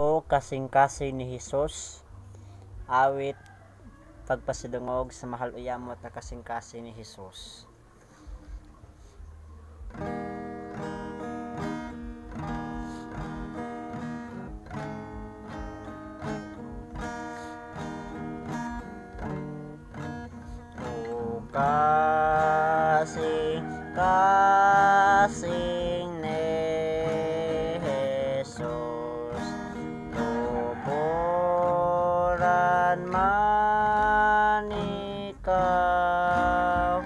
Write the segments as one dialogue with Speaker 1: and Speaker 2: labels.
Speaker 1: O kasing-kasing ni Hesus, awit pagpasidungog sa mahal uyamot na kasing-kasing ni Hesus. O kasing-kasing ni Hesus, tuburan man ikaw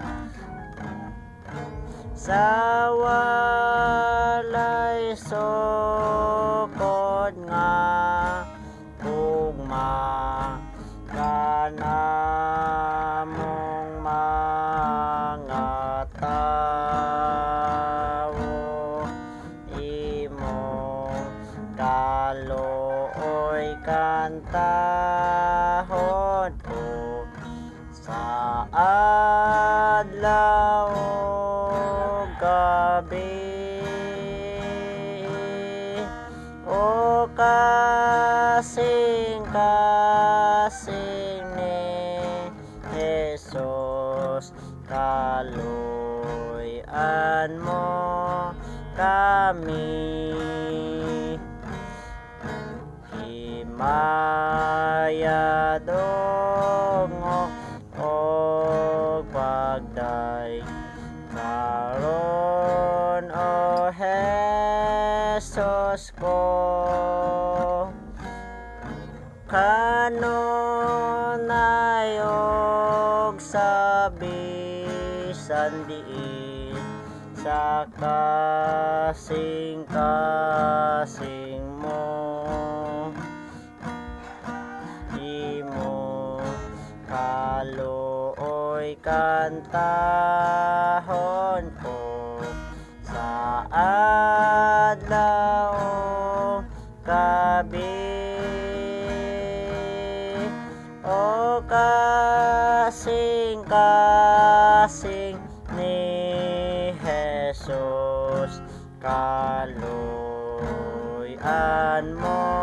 Speaker 1: sa walay sukod nga ugma kanamong mga tawo, imong kaluoy kantahon ko sa adlaw ug gabi. O kasing-kasing ni Hesus, kaluy-an mo kami, himaya dongo o pagday karon o Hesus ko, kanunay og sabisan diin sa kasing-kasing mo, imo kaluoy kantahon ko sa adlaw gabi. O kasing-kasing ni Hesus, kaluy-an mo